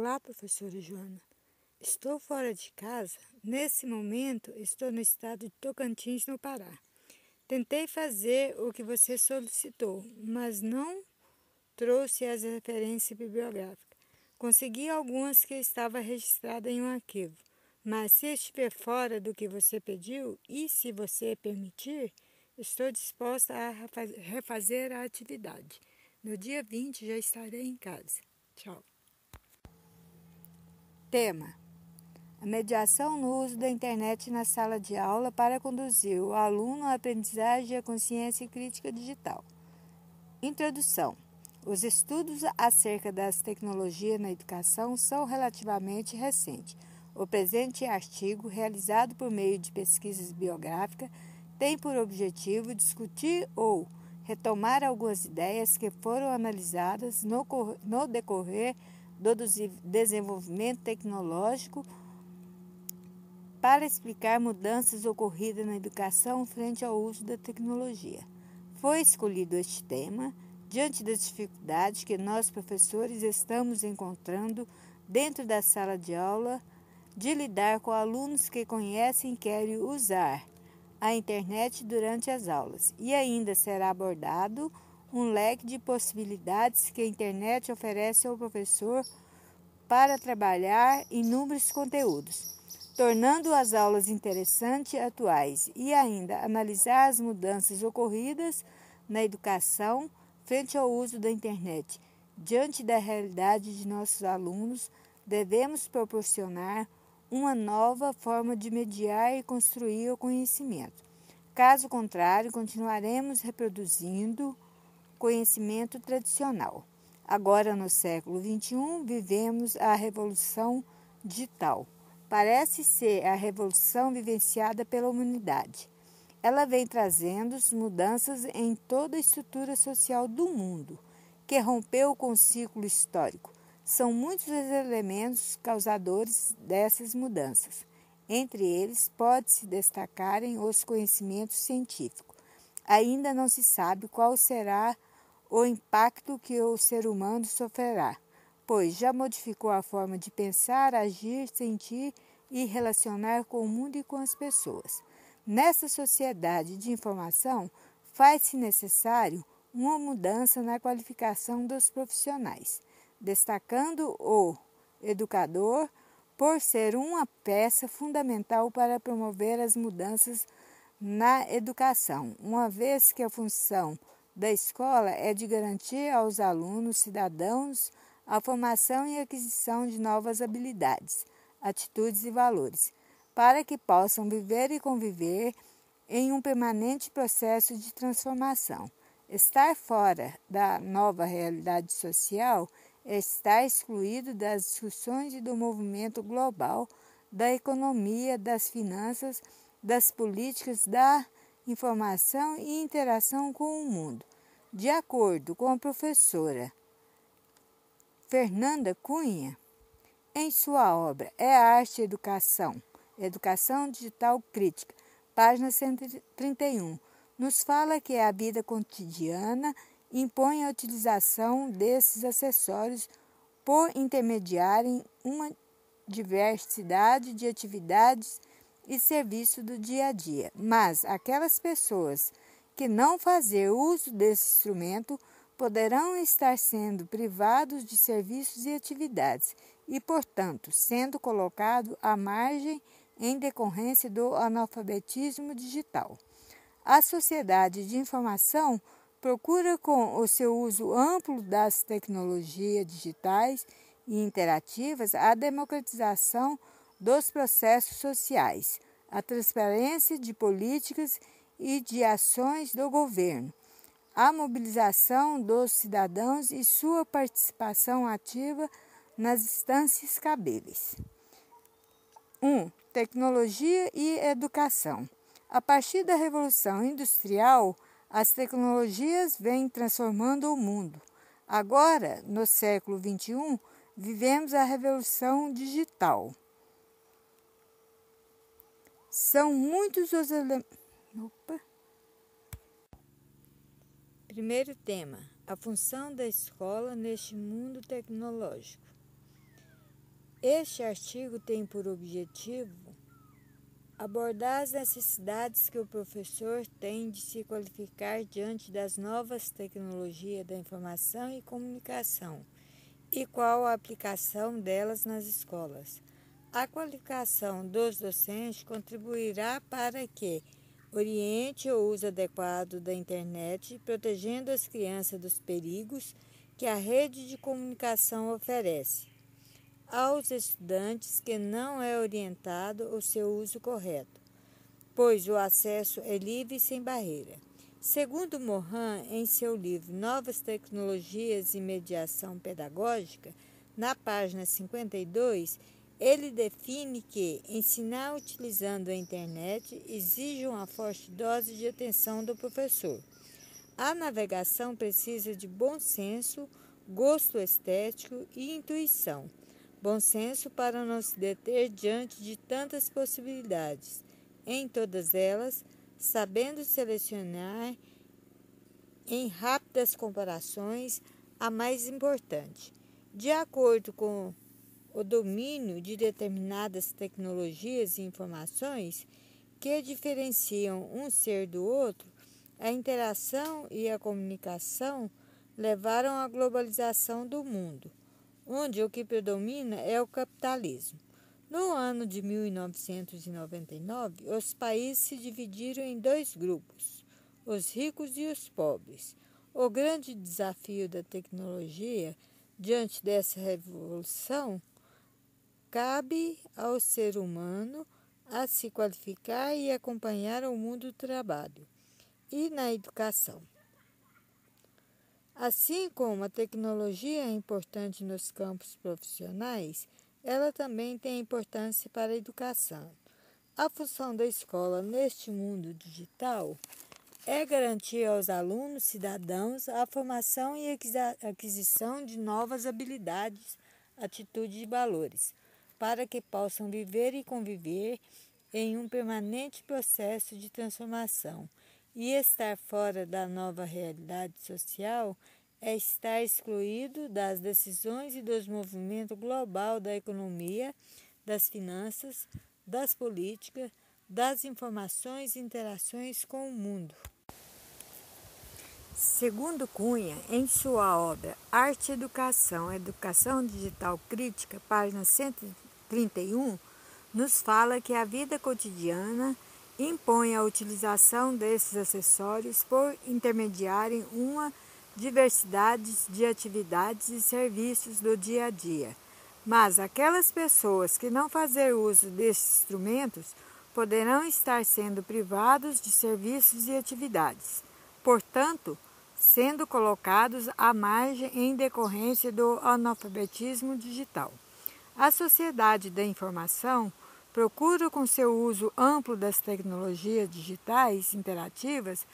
Olá, professora Joana. Estou fora de casa. Nesse momento, estou no estado de Tocantins, no Pará. Tentei fazer o que você solicitou, mas não trouxe as referências bibliográficas. Consegui algumas que estava registrada em um arquivo, mas se estiver fora do que você pediu e se você permitir, estou disposta a refazer a atividade. No dia 20 já estarei em casa. Tchau. Tema: a mediação no uso da internet na sala de aula para conduzir o aluno à aprendizagem e à consciência crítica digital. Introdução: os estudos acerca das tecnologias na educação são relativamente recentes. O presente artigo, realizado por meio de pesquisas bibliográficas, tem por objetivo discutir ou retomar algumas ideias que foram analisadas no decorrer do desenvolvimento tecnológico para explicar mudanças ocorridas na educação frente ao uso da tecnologia. Foi escolhido este tema diante das dificuldades que nós, professores, estamos encontrando dentro da sala de aula de lidar com alunos que conhecem e querem usar a internet durante as aulas. E ainda será abordado um leque de possibilidades que a internet oferece ao professor para trabalhar inúmeros conteúdos, tornando as aulas interessantes e atuais, e ainda analisar as mudanças ocorridas na educação frente ao uso da internet. Diante da realidade de nossos alunos, devemos proporcionar uma nova forma de mediar e construir o conhecimento. Caso contrário, continuaremos reproduzindo conhecimento tradicional. Agora, no século XXI, vivemos a revolução digital. Parece ser a revolução vivenciada pela humanidade. Ela vem trazendo mudanças em toda a estrutura social do mundo, que rompeu com o ciclo histórico. São muitos os elementos causadores dessas mudanças. Entre eles, pode-se destacarem os conhecimentos científicos. Ainda não se sabe qual será o impacto que o ser humano sofrerá, pois já modificou a forma de pensar, agir, sentir e relacionar com o mundo e com as pessoas. Nessa sociedade de informação, faz-se necessário uma mudança na qualificação dos profissionais, destacando o educador por ser uma peça fundamental para promover as mudanças na educação, uma vez que a função da escola é de garantir aos alunos cidadãos a formação e aquisição de novas habilidades, atitudes e valores, para que possam viver e conviver em um permanente processo de transformação. Estar fora da nova realidade social é estar excluído das discussões e do movimento global, da economia, das finanças, das políticas, da informação e interação com o mundo. De acordo com a professora Fernanda Cunha, em sua obra É a Arte e Educação, Educação Digital Crítica, página 131, nos fala que a vida cotidiana impõe a utilização desses acessórios por intermediarem uma diversidade de atividades e serviços do dia a dia. Mas aquelas pessoas que não fazem uso desse instrumento poderão estar sendo privados de serviços e atividades e, portanto, sendo colocados à margem em decorrência do analfabetismo digital. A sociedade de informação procura, com o seu uso amplo das tecnologias digitais e interativas, a democratização dos processos sociais, a transparência de políticas e de ações do governo, a mobilização dos cidadãos e sua participação ativa nas instâncias cabíveis. 1. Tecnologia e educação. A partir da Revolução Industrial, as tecnologias vêm transformando o mundo. Agora, no século XXI, vivemos a revolução digital. São muitos os elementos. Primeiro tema: a função da escola neste mundo tecnológico. Este artigo tem por objetivo abordar as necessidades que o professor tem de se qualificar diante das novas tecnologias da informação e comunicação e qual a aplicação delas nas escolas. A qualificação dos docentes contribuirá para que oriente o uso adequado da internet, protegendo as crianças dos perigos que a rede de comunicação oferece aos estudantes que não é orientado o seu uso correto, pois o acesso é livre e sem barreira. Segundo Mohan, em seu livro Novas Tecnologias e Mediação Pedagógica, na página 52, ele define que ensinar utilizando a internet exige uma forte dose de atenção do professor. A navegação precisa de bom senso, gosto estético e intuição. Bom senso para não se deter diante de tantas possibilidades, em todas elas, sabendo selecionar em rápidas comparações a mais importante. De acordo com o domínio de determinadas tecnologias e informações que diferenciam um ser do outro, a interação e a comunicação levaram à globalização do mundo, onde o que predomina é o capitalismo. No ano de 1999, os países se dividiram em dois grupos, os ricos e os pobres. O grande desafio da tecnologia diante dessa revolução cabe ao ser humano a se qualificar e acompanhar o mundo do trabalho e na educação. Assim como a tecnologia é importante nos campos profissionais, ela também tem importância para a educação. A função da escola neste mundo digital é garantir aos alunos cidadãos a formação e aquisição de novas habilidades, atitudes e valores, para que possam viver e conviver em um permanente processo de transformação. E estar fora da nova realidade social é estar excluído das decisões e dos movimentos global da economia, das finanças, das políticas, das informações e interações com o mundo. Segundo Cunha, em sua obra Arte e Educação, Educação Digital Crítica, página 131, nos fala que a vida cotidiana impõe a utilização desses acessórios por intermediarem uma diversidade de atividades e serviços do dia a dia. Mas aquelas pessoas que não fazem uso desses instrumentos poderão estar sendo privados de serviços e atividades, portanto, sendo colocados à margem em decorrência do analfabetismo digital. A sociedade da informação procura, com seu uso amplo das tecnologias digitais interativas,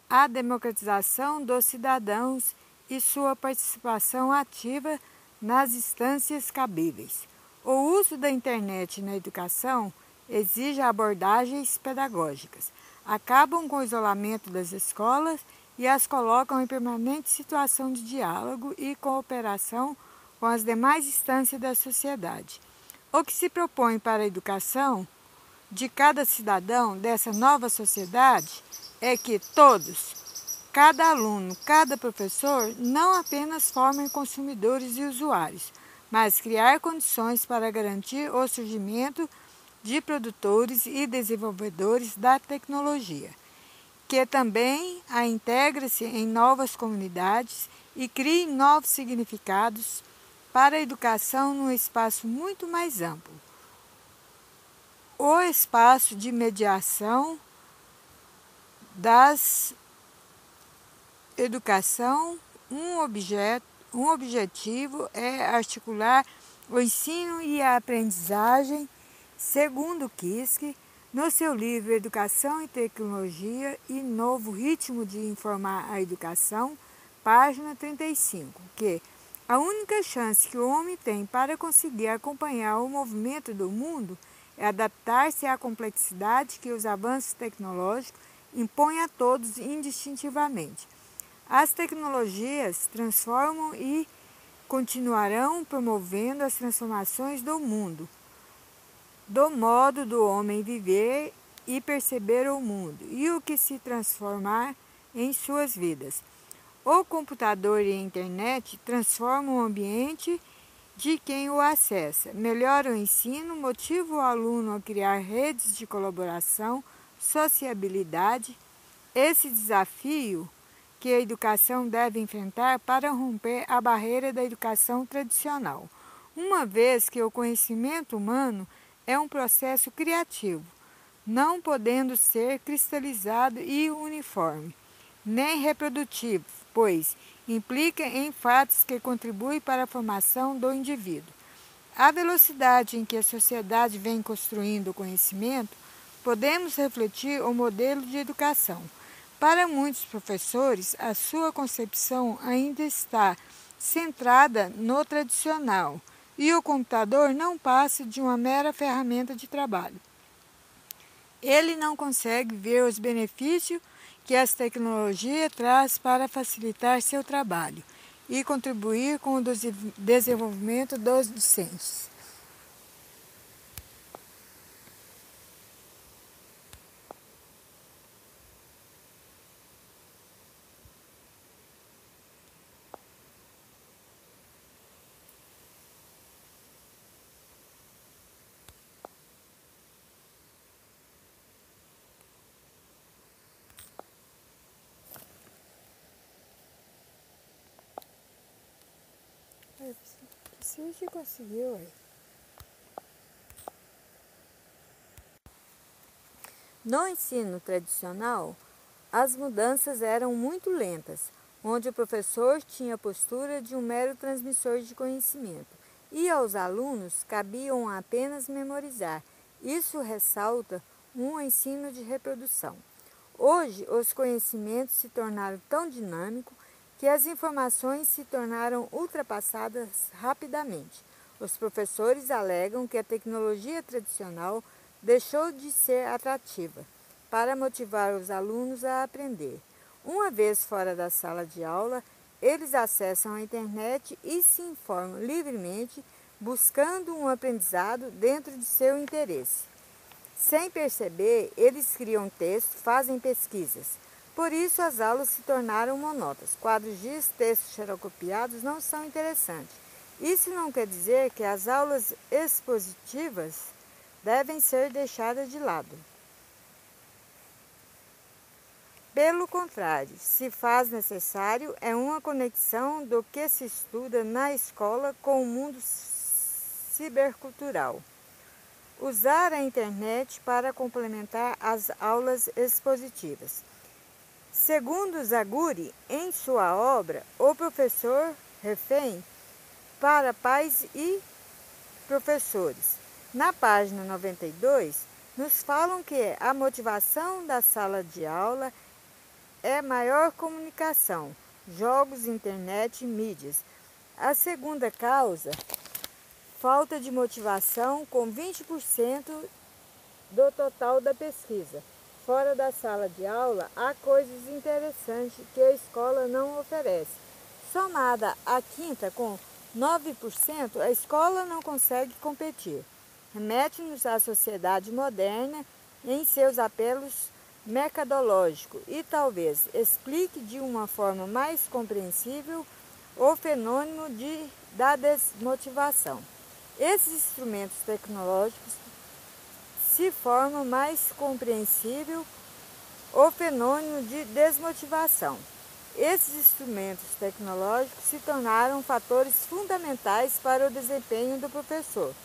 a democratização dos cidadãos e sua participação ativa nas instâncias cabíveis. O uso da internet na educação exige abordagens pedagógicas, acabam com o isolamento das escolas e as colocam em permanente situação de diálogo e cooperação com as demais instâncias da sociedade. O que se propõe para a educação de cada cidadão dessa nova sociedade é que todos, cada aluno, cada professor, não apenas formem consumidores e usuários, mas criar condições para garantir o surgimento de produtores e desenvolvedores da tecnologia, que também a integra-se em novas comunidades e crie novos significados para a educação num espaço muito mais amplo. O espaço de mediação das educação, um objetivo é articular o ensino e a aprendizagem, segundo Kiske, no seu livro Educação e Tecnologia e Novo Ritmo de Informar a Educação, página 35, que a única chance que o homem tem para conseguir acompanhar o movimento do mundo é adaptar-se à complexidade que os avanços tecnológicos impõem a todos indistintivamente. As tecnologias transformam e continuarão promovendo as transformações do mundo, do modo do homem viver e perceber o mundo e o que se transformar em suas vidas. O computador e a internet transformam o ambiente de quem o acessa, melhora o ensino, motiva o aluno a criar redes de colaboração, sociabilidade. Esse desafio que a educação deve enfrentar para romper a barreira da educação tradicional, uma vez que o conhecimento humano é um processo criativo, não podendo ser cristalizado e uniforme, nem reprodutivo, pois implica em fatos que contribuem para a formação do indivíduo. A velocidade em que a sociedade vem construindo o conhecimento, podemos refletir o modelo de educação. Para muitos professores, a sua concepção ainda está centrada no tradicional e o computador não passa de uma mera ferramenta de trabalho. Ele não consegue ver os benefícios que as tecnologias traz para facilitar seu trabalho e contribuir com o desenvolvimento dos docentes. Você conseguiu aí. No ensino tradicional, as mudanças eram muito lentas, onde o professor tinha a postura de um mero transmissor de conhecimento, e aos alunos cabiam apenas memorizar. Isso ressalta um ensino de reprodução. Hoje, os conhecimentos se tornaram tão dinâmicos que as informações se tornaram ultrapassadas rapidamente. Os professores alegam que a tecnologia tradicional deixou de ser atrativa para motivar os alunos a aprender. Uma vez fora da sala de aula, eles acessam a internet e se informam livremente, buscando um aprendizado dentro de seu interesse. Sem perceber, eles criam textos, fazem pesquisas. Por isso, as aulas se tornaram monótonas. Quadros de textos xerocopiados não são interessantes. Isso não quer dizer que as aulas expositivas devem ser deixadas de lado. Pelo contrário, se faz necessário é uma conexão do que se estuda na escola com o mundo cibercultural. Usar a internet para complementar as aulas expositivas. Segundo Zaguri, em sua obra, O Professor Refém, para pais e professores, na página 92, nos falam que a motivação da sala de aula é maior comunicação, jogos, internet e mídias. A segunda causa, falta de motivação, com 20% do total da pesquisa. Fora da sala de aula, há coisas interessantes que a escola não oferece. Somada à quinta, com 9%, a escola não consegue competir. Remete-nos à sociedade moderna em seus apelos mercadológicos e talvez explique de uma forma mais compreensível o fenômeno da desmotivação. Esses instrumentos tecnológicos se forma mais compreensível o fenômeno de desmotivação. Esses instrumentos tecnológicos se tornaram fatores fundamentais para o desempenho do professor,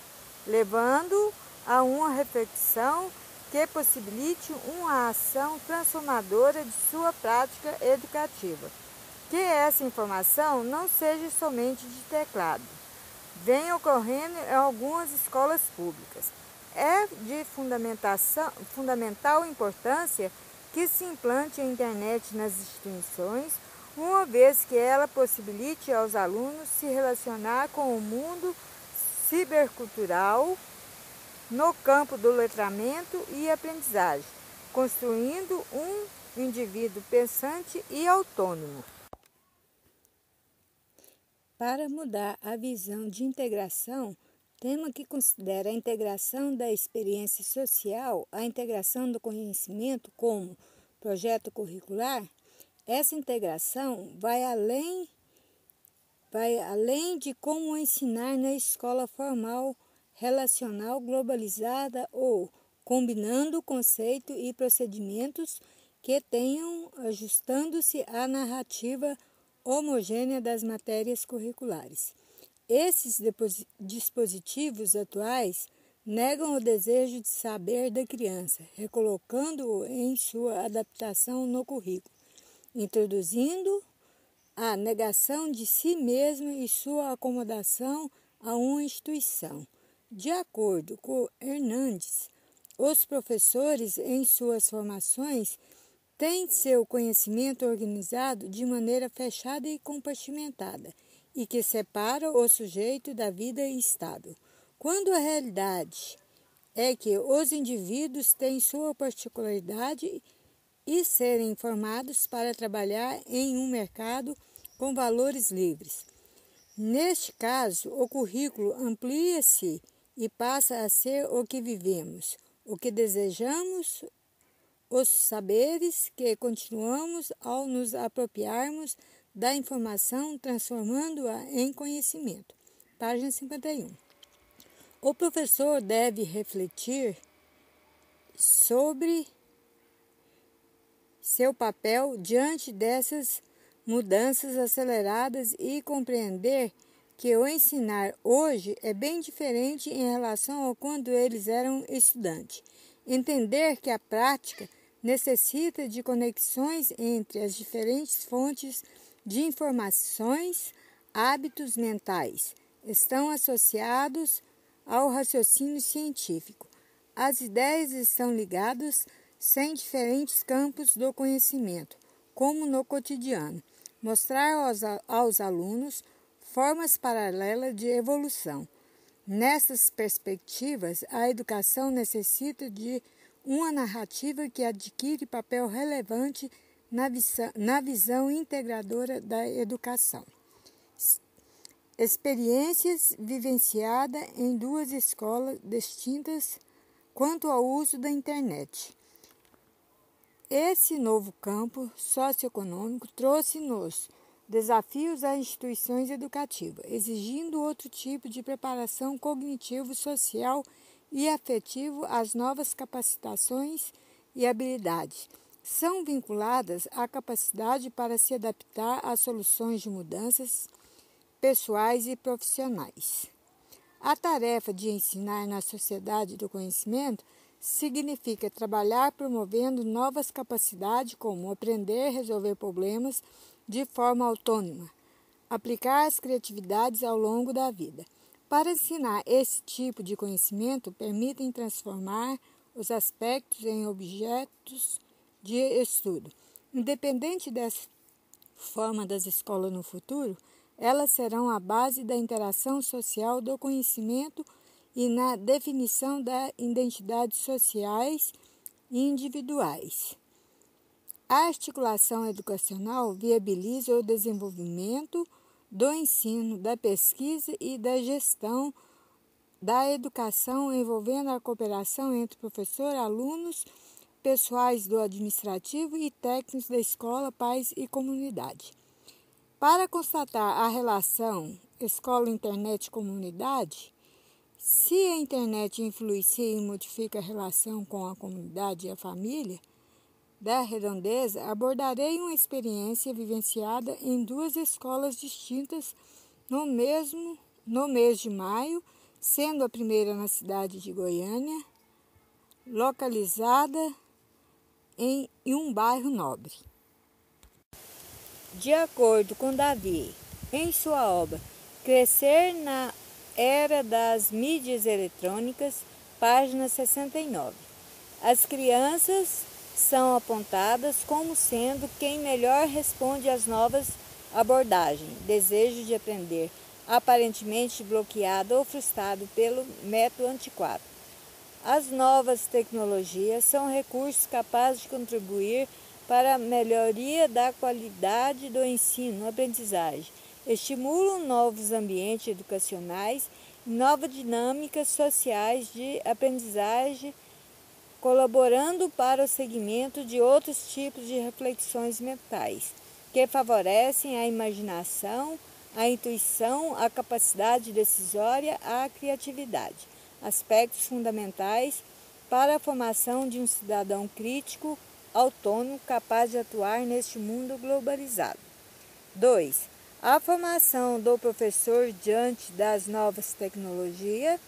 levando a uma reflexão que possibilite uma ação transformadora de sua prática educativa. Que essa informação não seja somente de teclado. Vem ocorrendo em algumas escolas públicas. É de fundamental importância que se implante a internet nas instituições, uma vez que ela possibilite aos alunos se relacionar com o mundo cibercultural no campo do letramento e aprendizagem, construindo um indivíduo pensante e autônomo. Para mudar a visão de integração, tema que considera a integração da experiência social, a integração do conhecimento como projeto curricular, essa integração vai além de como ensinar na escola formal, relacional, globalizada ou combinando conceito e procedimentos que tenham ajustando-se à narrativa homogênea das matérias curriculares. Esses dispositivos atuais negam o desejo de saber da criança, recolocando-o em sua adaptação no currículo, introduzindo a negação de si mesmo e sua acomodação a uma instituição. De acordo com Hernandes, os professores, em suas formações, têm seu conhecimento organizado de maneira fechada e compartimentada, e que separa o sujeito da vida estável, quando a realidade é que os indivíduos têm sua particularidade e serem formados para trabalhar em um mercado com valores livres. Neste caso, o currículo amplia-se e passa a ser o que vivemos, o que desejamos, os saberes que continuamos ao nos apropriarmos da informação, transformando-a em conhecimento. Página 51. O professor deve refletir sobre seu papel diante dessas mudanças aceleradas e compreender que o ensinar hoje é bem diferente em relação a quando eles eram estudantes. Entender que a prática necessita de conexões entre as diferentes fontes de informações, hábitos mentais, estão associados ao raciocínio científico. As ideias estão ligadas em diferentes campos do conhecimento, como no cotidiano. Mostrar aos alunos formas paralelas de evolução. Nessas perspectivas, a educação necessita de uma narrativa que adquire papel relevante na visão integradora da educação. Experiências vivenciadas em duas escolas distintas quanto ao uso da internet. Esse novo campo socioeconômico trouxe-nos desafios às instituições educativas, exigindo outro tipo de preparação cognitivo, social e afetivo às novas capacitações e habilidades. São vinculadas à capacidade para se adaptar às soluções de mudanças pessoais e profissionais. A tarefa de ensinar na sociedade do conhecimento significa trabalhar promovendo novas capacidades como aprender a resolver problemas de forma autônoma, aplicar as criatividades ao longo da vida. Para ensinar esse tipo de conhecimento, permitem transformar os aspectos em objetos de estudo. Independente dessa forma das escolas no futuro, elas serão a base da interação social do conhecimento e na definição das identidades sociais e individuais. A articulação educacional viabiliza o desenvolvimento do ensino, da pesquisa e da gestão da educação, envolvendo a cooperação entre professor, alunos, pessoais do administrativo e técnicos da escola, pais e comunidade. Para constatar a relação escola-internet-comunidade, se a internet influencia e modifica a relação com a comunidade e a família da redondeza, abordarei uma experiência vivenciada em duas escolas distintas no mês de maio, sendo a primeira na cidade de Goiânia, localizada em um bairro nobre. De acordo com Davi, em sua obra Crescer na Era das Mídias Eletrônicas, página 69, as crianças são apontadas como sendo quem melhor responde às novas abordagens, desejo de aprender, aparentemente bloqueado ou frustrado pelo método antiquado. As novas tecnologias são recursos capazes de contribuir para a melhoria da qualidade do ensino-aprendizagem estimulam novos ambientes educacionais e novas dinâmicas sociais de aprendizagem, colaborando para o segmento de outros tipos de reflexões mentais, que favorecem a imaginação, a intuição, a capacidade decisória, a criatividade, aspectos fundamentais para a formação de um cidadão crítico, autônomo, capaz de atuar neste mundo globalizado. 2. A formação do professor diante das novas tecnologias.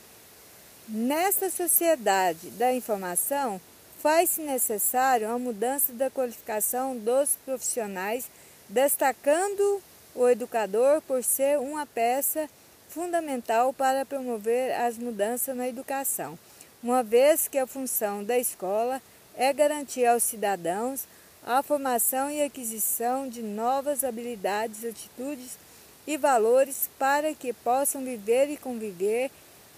Nesta sociedade da informação, faz-se necessário a mudança da qualificação dos profissionais, destacando o educador por ser uma peça fundamental para promover as mudanças na educação, uma vez que a função da escola é garantir aos cidadãos a formação e aquisição de novas habilidades, atitudes e valores para que possam viver e conviver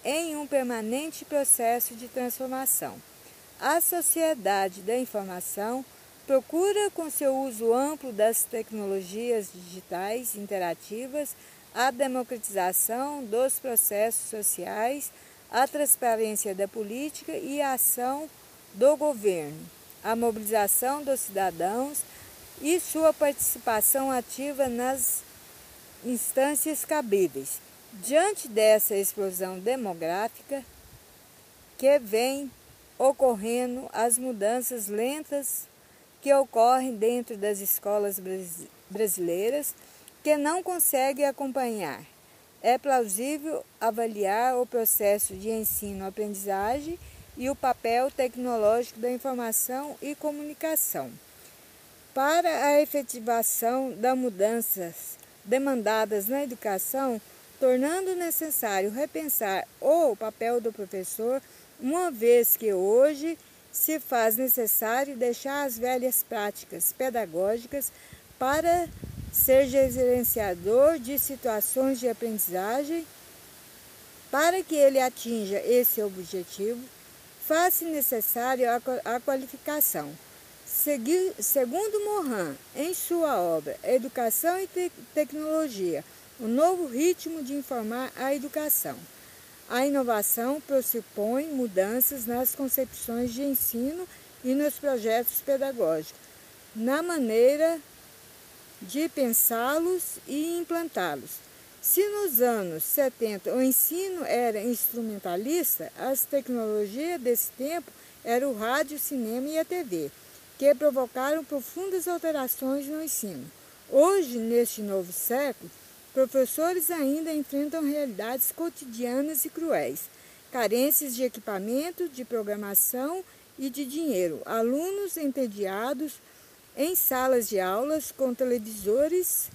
em um permanente processo de transformação. A sociedade da informação procura, com seu uso amplo das tecnologias digitais interativas, a democratização dos processos sociais, a transparência da política e a ação do governo, a mobilização dos cidadãos e sua participação ativa nas instâncias cabíveis. Diante dessa explosão demográfica que vem ocorrendo, as mudanças lentas que ocorrem dentro das escolas brasileiras, que não conseguem acompanhar, é plausível avaliar o processo de ensino-aprendizagem e o papel tecnológico da informação e comunicação. Para a efetivação das mudanças demandadas na educação, tornando necessário repensar o papel do professor, uma vez que hoje se faz necessário deixar as velhas práticas pedagógicas para ser gerenciador de situações de aprendizagem. Para que ele atinja esse objetivo, faz-se necessário a qualificação. Segundo Morin, em sua obra Educação e Tecnologia, o novo ritmo de informar a educação. A inovação pressupõe mudanças nas concepções de ensino e nos projetos pedagógicos, na maneira de pensá-los e implantá-los. Se nos anos 70 o ensino era instrumentalista, as tecnologias desse tempo eram o rádio, o cinema e a TV, que provocaram profundas alterações no ensino. Hoje, neste novo século, professores ainda enfrentam realidades cotidianas e cruéis, carências de equipamento, de programação e de dinheiro, alunos entediados em salas de aulas com televisores,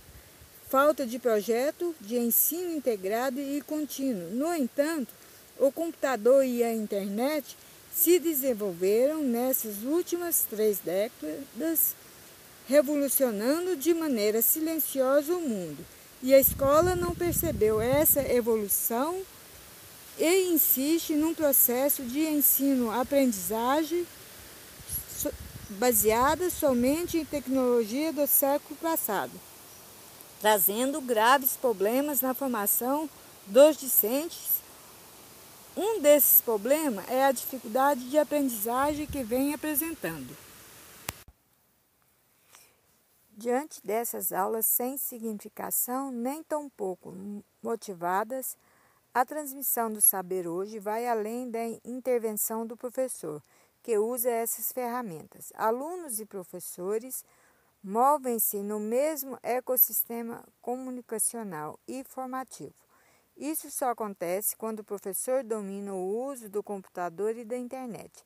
falta de projeto de ensino integrado e contínuo. No entanto, o computador e a internet se desenvolveram nessas últimas 3 décadas, revolucionando de maneira silenciosa o mundo. E a escola não percebeu essa evolução e insiste num processo de ensino-aprendizagem baseada somente em tecnologia do século passado, trazendo graves problemas na formação dos discentes. Um desses problemas é a dificuldade de aprendizagem que vem apresentando. Diante dessas aulas sem significação, nem tão pouco motivadas, a transmissão do saber hoje vai além da intervenção do professor, que usa essas ferramentas. Alunos e professores movem-se no mesmo ecossistema comunicacional e formativo. Isso só acontece quando o professor domina o uso do computador e da internet.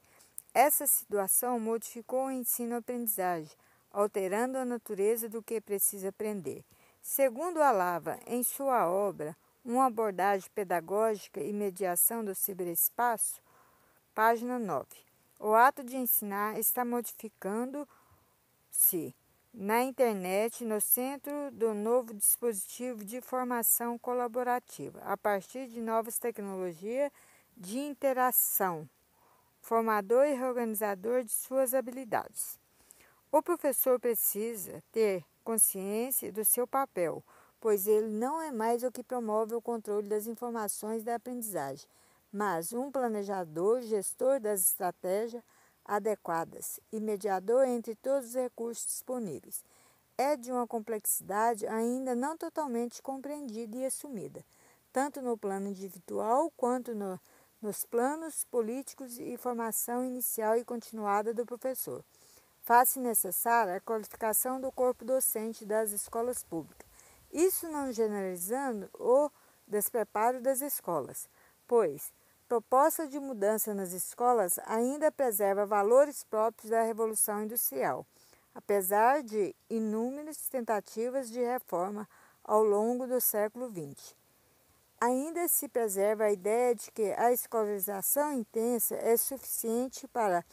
Essa situação modificou o ensino-aprendizagem, alterando a natureza do que precisa aprender. Segundo Alava, em sua obra Uma abordagem pedagógica e mediação do ciberespaço, página 9, o ato de ensinar está modificando-se na internet no centro do novo dispositivo de formação colaborativa, a partir de novas tecnologias de interação, formador e reorganizador de suas habilidades. O professor precisa ter consciência do seu papel pois ele não é mais o que promove o controle das informações da aprendizagem, mas um planejador, gestor das estratégias adequadas e mediador entre todos os recursos disponíveis. É de uma complexidade ainda não totalmente compreendida e assumida, tanto no plano individual quanto nos planos políticos e formação inicial e continuada do professor. Faz-se necessária a qualificação do corpo docente das escolas públicas. Isso não generalizando o despreparo das escolas, pois proposta de mudança nas escolas ainda preserva valores próprios da Revolução Industrial, apesar de inúmeras tentativas de reforma ao longo do século XX. Ainda se preserva a ideia de que a escolarização intensa é suficiente para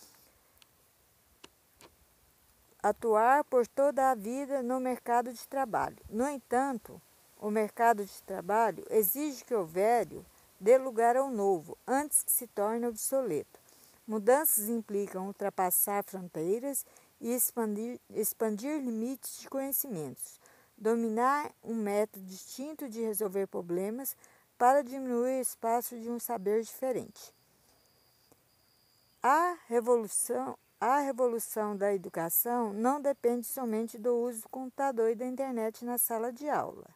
atuar por toda a vida no mercado de trabalho. No entanto, o mercado de trabalho exige que o velho dê lugar ao novo, antes que se torne obsoleto. Mudanças implicam ultrapassar fronteiras e expandir limites de conhecimentos, dominar um método distinto de resolver problemas para diminuir o espaço de um saber diferente. A revolução da educação não depende somente do uso do computador e da internet na sala de aula,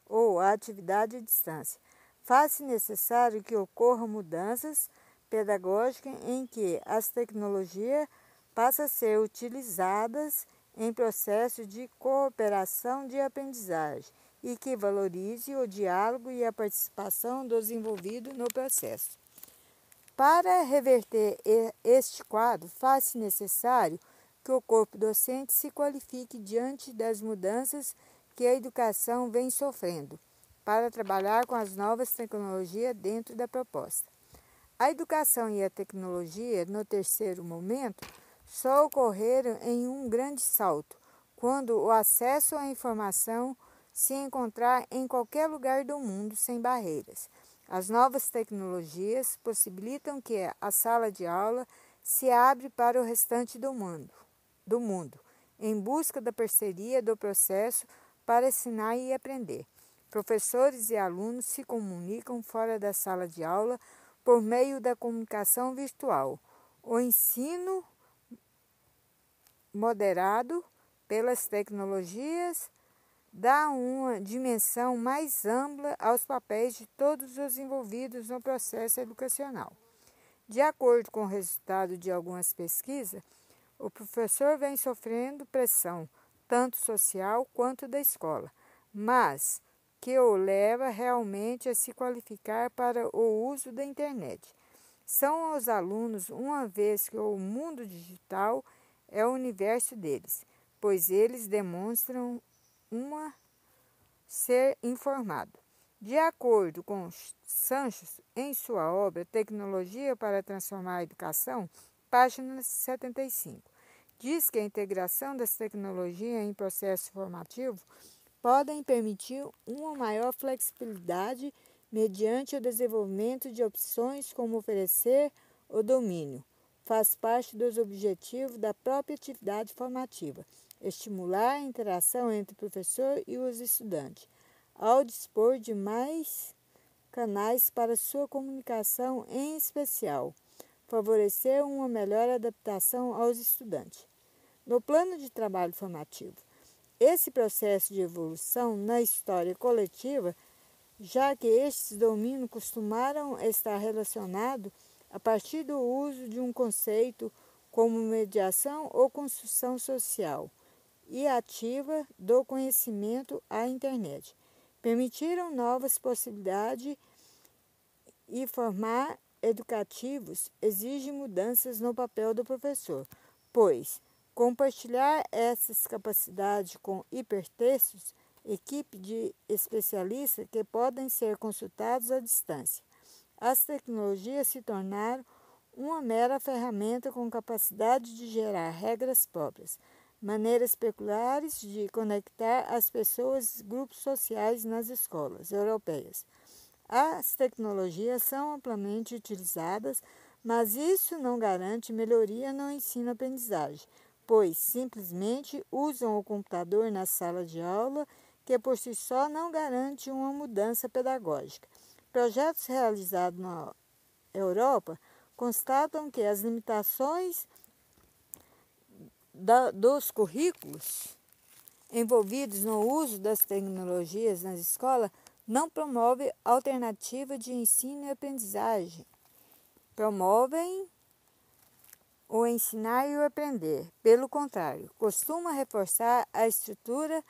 ou a atividade à distância. Faz-se necessário que ocorram mudanças pedagógicas em que as tecnologias passam a ser utilizadas em processos de cooperação de aprendizagem e que valorize o diálogo e a participação dos envolvidos no processo. Para reverter este quadro, faz-se necessário que o corpo docente se qualifique diante das mudanças que a educação vem sofrendo, para trabalhar com as novas tecnologias dentro da proposta. A educação e a tecnologia, no terceiro momento, só ocorreram em um grande salto, quando o acesso à informação se encontrar em qualquer lugar do mundo sem barreiras. As novas tecnologias possibilitam que a sala de aula se abre para o restante do mundo, em busca da parceria do processo para ensinar e aprender. Professores e alunos se comunicam fora da sala de aula por meio da comunicação virtual. O ensino moderado pelas tecnologias dá uma dimensão mais ampla aos papéis de todos os envolvidos no processo educacional. De acordo com o resultado de algumas pesquisas, o professor vem sofrendo pressão, tanto social quanto da escola, mas que o leva realmente a se qualificar para o uso da internet. São os alunos, uma vez que o mundo digital é o universo deles, pois eles demonstram ser informado. De acordo com Sanches, em sua obra Tecnologia para Transformar a Educação, página 75, diz que a integração das tecnologias em processo formativo podem permitir uma maior flexibilidade mediante o desenvolvimento de opções como oferecer o domínio. Faz parte dos objetivos da própria atividade formativa, estimular a interação entre o professor e os estudantes, ao dispor de mais canais para sua comunicação, em especial, favorecer uma melhor adaptação aos estudantes. No plano de trabalho formativo, esse processo de evolução na história coletiva, já que estes domínios costumaram estar relacionados a partir do uso de um conceito como mediação ou construção social e ativa do conhecimento à internet, permitiram novas possibilidades e formar educativos exige mudanças no papel do professor, pois compartilhar essas capacidades com hipertextos, equipe de especialistas que podem ser consultados à distância. As tecnologias se tornaram uma mera ferramenta com capacidade de gerar regras próprias, maneiras peculiares de conectar as pessoas e grupos sociais nas escolas europeias. As tecnologias são amplamente utilizadas, mas isso não garante melhoria no ensino-aprendizagem, pois simplesmente usam o computador na sala de aula, que por si só não garante uma mudança pedagógica. Projetos realizados na Europa constatam que as limitações dos currículos envolvidos no uso das tecnologias nas escolas não promovem alternativa de ensino e aprendizagem. Promovem o ensinar e o aprender. Pelo contrário, costuma reforçar a estrutura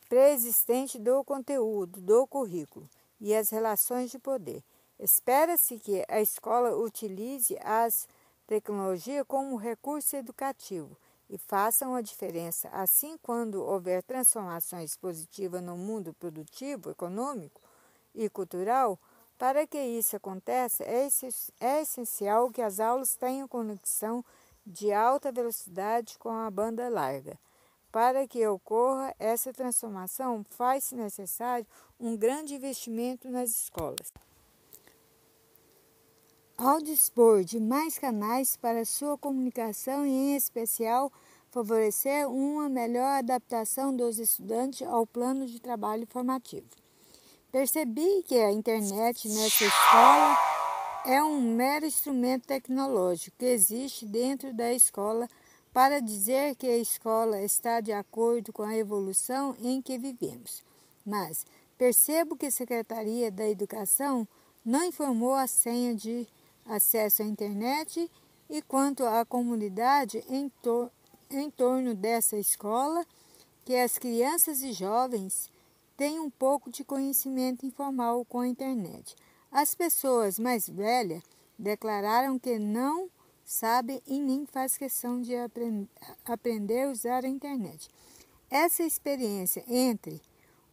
pré-existente do conteúdo, do currículo e as relações de poder. Espera-se que a escola utilize as tecnologias como recurso educativo e façam a diferença. Assim, quando houver transformações positivas no mundo produtivo, econômico e cultural, para que isso aconteça, é essencial que as aulas tenham conexão de alta velocidade com a banda larga. Para que ocorra essa transformação, faz-se necessário um grande investimento nas escolas. Ao dispor de mais canais para sua comunicação e, em especial, favorecer uma melhor adaptação dos estudantes ao plano de trabalho formativo. Percebi que a internet nessa escola é um mero instrumento tecnológico que existe dentro da escola para dizer que a escola está de acordo com a evolução em que vivemos. Mas percebo que a Secretaria da Educação não informou a senha de acesso à internet e quanto à comunidade em torno dessa escola, que as crianças e jovens têm um pouco de conhecimento informal com a internet. As pessoas mais velhas declararam que não sabem e nem faz questão de aprender a usar a internet. Essa experiência entre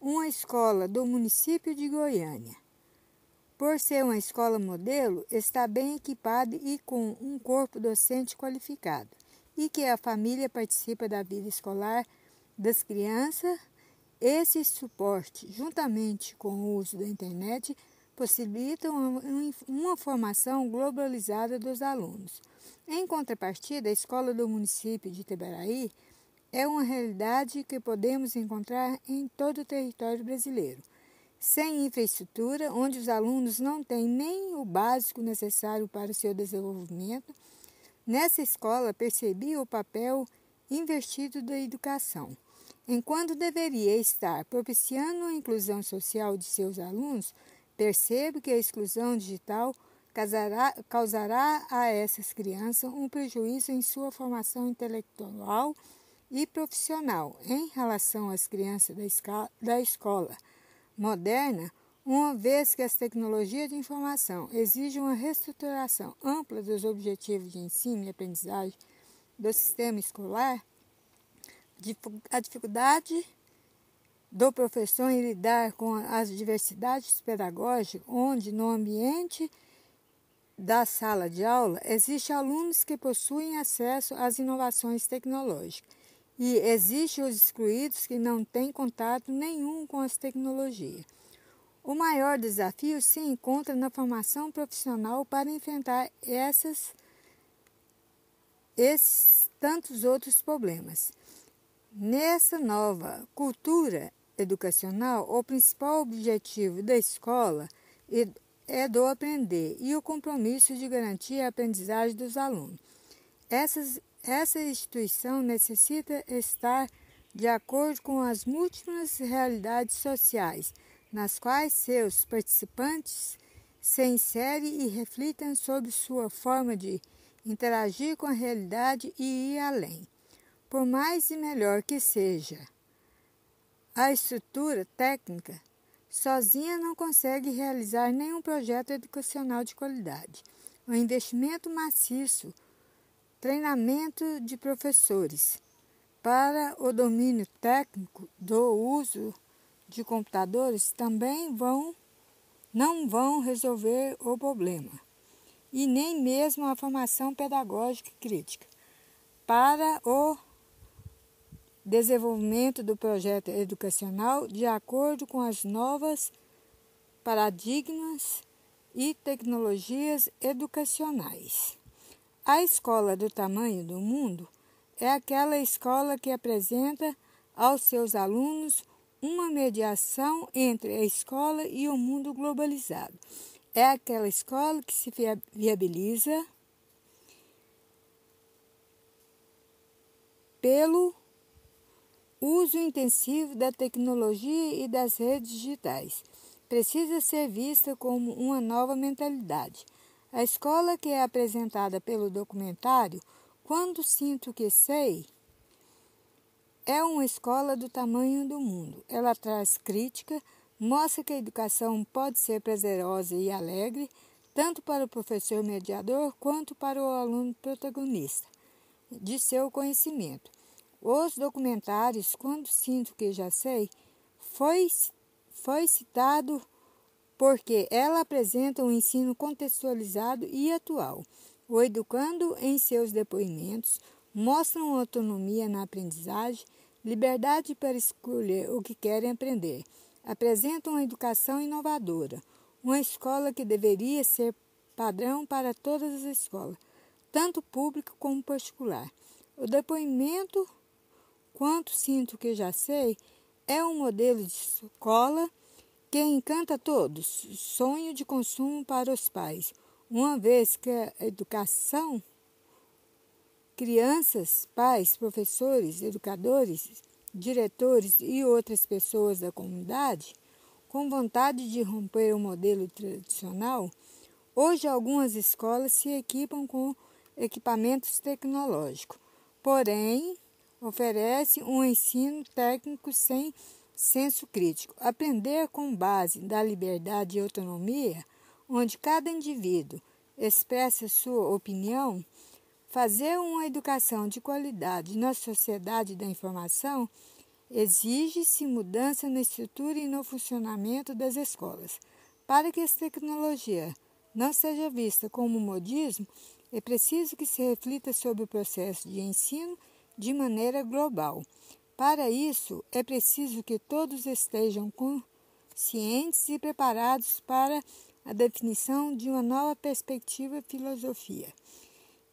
uma escola do município de Goiânia, por ser uma escola modelo, está bem equipada e com um corpo docente qualificado, e que a família participa da vida escolar das crianças. Esse suporte, juntamente com o uso da internet, possibilitam uma formação globalizada dos alunos. Em contrapartida, a escola do município de Itaberaí é uma realidade que podemos encontrar em todo o território brasileiro. Sem infraestrutura, onde os alunos não têm nem o básico necessário para o seu desenvolvimento, nessa escola percebi o papel invertido da educação. Enquanto deveria estar propiciando a inclusão social de seus alunos, percebo que a exclusão digital causará a essas crianças um prejuízo em sua formação intelectual e profissional em relação às crianças da escola moderna, uma vez que as tecnologias de informação exigem uma reestruturação ampla dos objetivos de ensino e aprendizagem do sistema escolar. A dificuldade do professor em lidar com as diversidades pedagógicas, onde no ambiente da sala de aula existem alunos que possuem acesso às inovações tecnológicas e existem os excluídos que não têm contato nenhum com as tecnologias. O maior desafio se encontra na formação profissional para enfrentar esses tantos outros problemas. Nessa nova cultura educacional, o principal objetivo da escola é do aprender e o compromisso de garantir a aprendizagem dos alunos. Essa instituição necessita estar de acordo com as múltiplas realidades sociais, nas quais seus participantes se inserem e reflitam sobre sua forma de interagir com a realidade e ir além. Por mais e melhor que seja a estrutura técnica, sozinha não consegue realizar nenhum projeto educacional de qualidade. O investimento maciço, treinamento de professores para o domínio técnico do uso de computadores também não vão resolver o problema, e nem mesmo a formação pedagógica crítica para o desenvolvimento do projeto educacional de acordo com as novas paradigmas e tecnologias educacionais. A escola do tamanho do mundo é aquela escola que apresenta aos seus alunos uma mediação entre a escola e o mundo globalizado. É aquela escola que se viabiliza pelo uso intensivo da tecnologia e das redes digitais. Precisa ser vista como uma nova mentalidade. A escola que é apresentada pelo documentário Quando Sinto Que Sei é uma escola do tamanho do mundo. Ela traz crítica, mostra que a educação pode ser prazerosa e alegre, tanto para o professor mediador quanto para o aluno protagonista de seu conhecimento. Os documentários Quando Sinto Que Já Sei foi citado porque ela apresenta um ensino contextualizado e atual. O educando, em seus depoimentos, mostram autonomia na aprendizagem, liberdade para escolher o que querem aprender. Apresentam uma educação inovadora, uma escola que deveria ser padrão para todas as escolas, tanto pública como particular. O depoimento Quanto Sinto Que Já Sei é um modelo de escola que encanta todos, sonho de consumo para os pais, uma vez que a educação, crianças, pais, professores, educadores, diretores e outras pessoas da comunidade, com vontade de romper o modelo tradicional, hoje algumas escolas se equipam com equipamentos tecnológicos, porém oferece um ensino técnico sem senso crítico. Aprender com base da liberdade e autonomia, onde cada indivíduo expressa sua opinião, fazer uma educação de qualidade na sociedade da informação, exige-se mudança na estrutura e no funcionamento das escolas. Para que essa tecnologia não seja vista como modismo, é preciso que se reflita sobre o processo de ensino de maneira global. Para isso, é preciso que todos estejam conscientes e preparados para a definição de uma nova perspectiva e filosofia,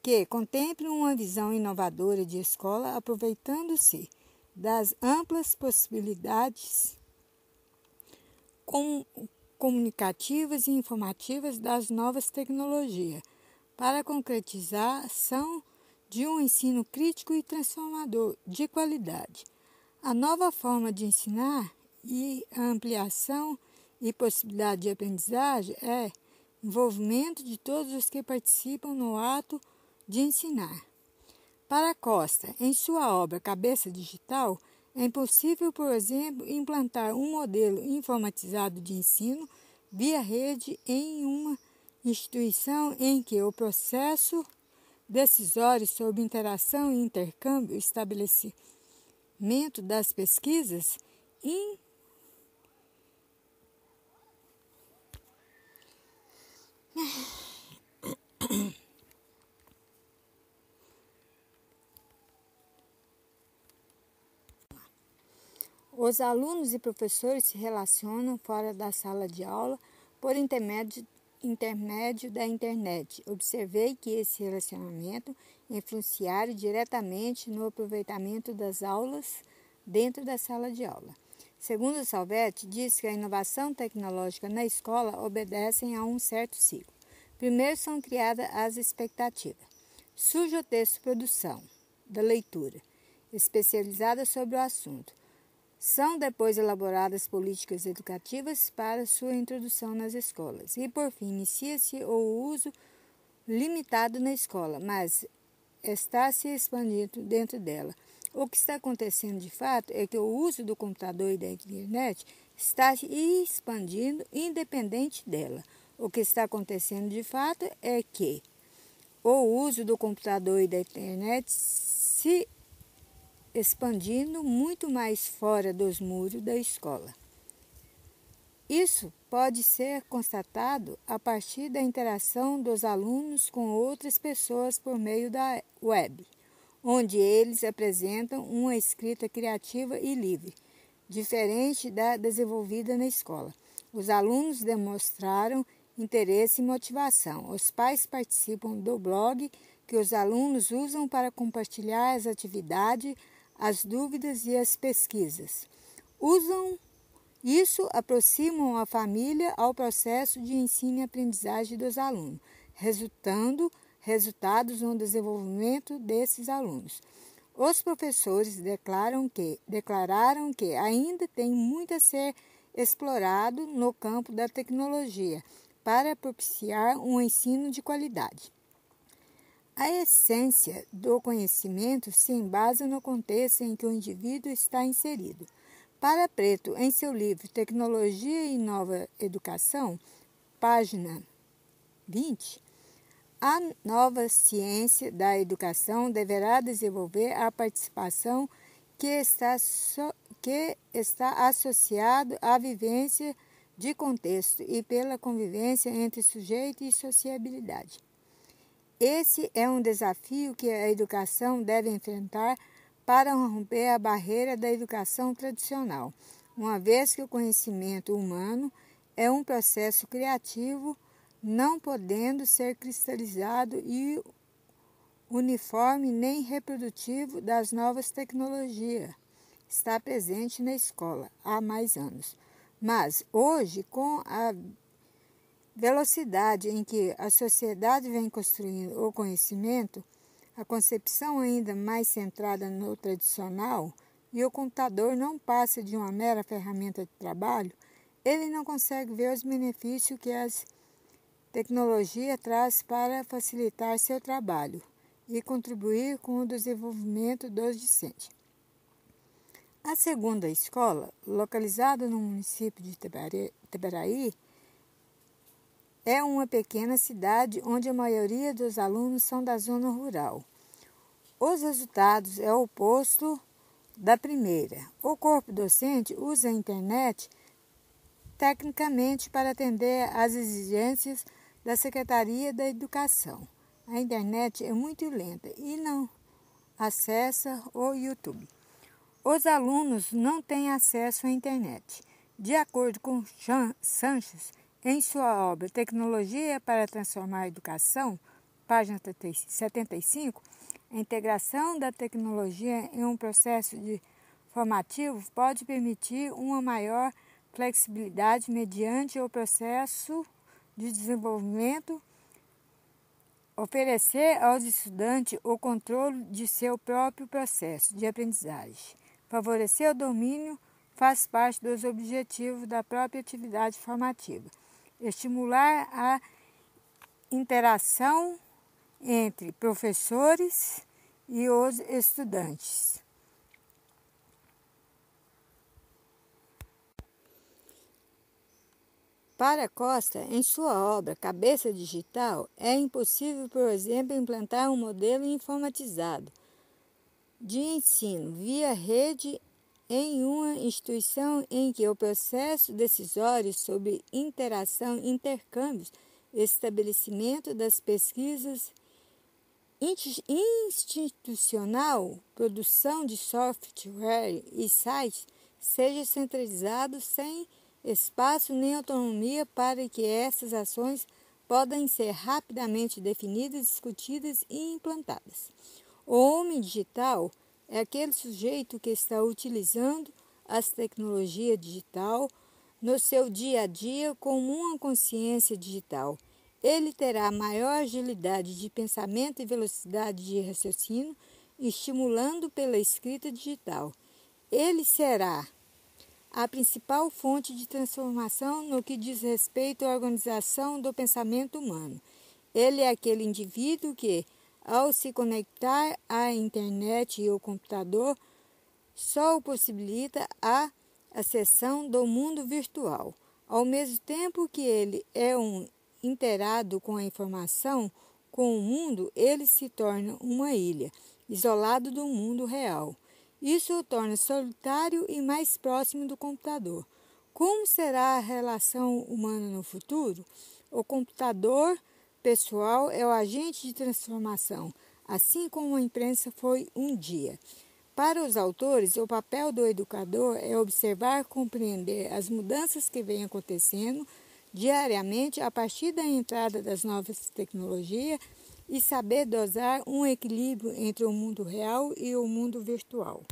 que contemple uma visão inovadora de escola, aproveitando-se das amplas possibilidades comunicativas e informativas das novas tecnologias, para a concretização de um ensino crítico e transformador de qualidade. A nova forma de ensinar e a ampliação e possibilidade de aprendizagem é envolvimento de todos os que participam no ato de ensinar. Para Costa, em sua obra Cabeça Digital, é impossível, por exemplo, implantar um modelo informatizado de ensino via rede em uma instituição em que o processo decisório sobre interação e intercâmbio, estabelecimento das pesquisas, os alunos e professores se relacionam fora da sala de aula por intermédio da internet. Observei que esse relacionamento influenciaram diretamente no aproveitamento das aulas dentro da sala de aula. Segundo Salvetti, diz que a inovação tecnológica na escola obedecem a um certo ciclo. Primeiro são criadas as expectativas. Surge o texto produção da leitura, especializada sobre o assunto. São depois elaboradas políticas educativas para sua introdução nas escolas. E, por fim, inicia-se o uso limitado na escola, mas está se expandindo dentro dela. O que está acontecendo de fato é que o uso do computador e da internet está se expandindo independente dela. O que está acontecendo de fato é que o uso do computador e da internet se expandindo muito mais fora dos muros da escola. Isso pode ser constatado a partir da interação dos alunos com outras pessoas por meio da web, onde eles apresentam uma escrita criativa e livre, diferente da desenvolvida na escola. Os alunos demonstraram interesse e motivação. Os pais participam do blog que os alunos usam para compartilhar as atividades, as dúvidas e as pesquisas. Isso aproximam a família ao processo de ensino e aprendizagem dos alunos, resultados no desenvolvimento desses alunos. Os professores declararam que ainda tem muito a ser explorado no campo da tecnologia para propiciar um ensino de qualidade. A essência do conhecimento se embasa no contexto em que o indivíduo está inserido. Para Preto, em seu livro Tecnologia e Nova Educação, página 20, a nova ciência da educação deverá desenvolver a participação que está associado à vivência de contexto e pela convivência entre sujeito e sociabilidade. Esse é um desafio que a educação deve enfrentar para romper a barreira da educação tradicional, uma vez que o conhecimento humano é um processo criativo, não podendo ser cristalizado e uniforme nem reprodutivo das novas tecnologias. Está presente na escola há mais anos. Mas hoje, com a velocidade em que a sociedade vem construindo o conhecimento, a concepção ainda mais centrada no tradicional e o computador não passa de uma mera ferramenta de trabalho, ele não consegue ver os benefícios que as tecnologia traz para facilitar seu trabalho e contribuir com o desenvolvimento dos discentes. A segunda escola, localizada no município de Itaberaí, é uma pequena cidade onde a maioria dos alunos são da zona rural. Os resultados é o oposto da primeira. O corpo docente usa a internet tecnicamente para atender às exigências da Secretaria da Educação. A internet é muito lenta e não acessa o YouTube. Os alunos não têm acesso à internet. De acordo com Sanches, em sua obra Tecnologia para Transformar a Educação, página 75, a integração da tecnologia em um processo formativo pode permitir uma maior flexibilidade mediante o processo de desenvolvimento, oferecer aos estudantes o controle de seu próprio processo de aprendizagem. Favorecer o domínio faz parte dos objetivos da própria atividade formativa. Estimular a interação entre professores e os estudantes. Para Costa, em sua obra Cabeça Digital, é impossível, por exemplo, implantar um modelo informatizado de ensino via rede em uma instituição em que o processo decisório sobre interação, intercâmbios, estabelecimento das pesquisas institucional, produção de software e sites seja centralizado sem espaço nem autonomia para que essas ações podem ser rapidamente definidas, discutidas e implantadas. O homem digital é aquele sujeito que está utilizando as tecnologias digital no seu dia a dia com uma consciência digital. Ele terá maior agilidade de pensamento e velocidade de raciocínio, estimulando pela escrita digital. Ele será a principal fonte de transformação no que diz respeito à organização do pensamento humano. Ele é aquele indivíduo que, ao se conectar à internet e ao computador, só o possibilita a acessão do mundo virtual. Ao mesmo tempo que ele é inteirado com a informação, com o mundo, ele se torna uma ilha, isolado do mundo real. Isso o torna solitário e mais próximo do computador. Como será a relação humana no futuro? O computador pessoal é o agente de transformação, assim como a imprensa foi um dia. Para os autores, o papel do educador é observar e compreender as mudanças que vêm acontecendo diariamente a partir da entrada das novas tecnologias e saber dosar um equilíbrio entre o mundo real e o mundo virtual.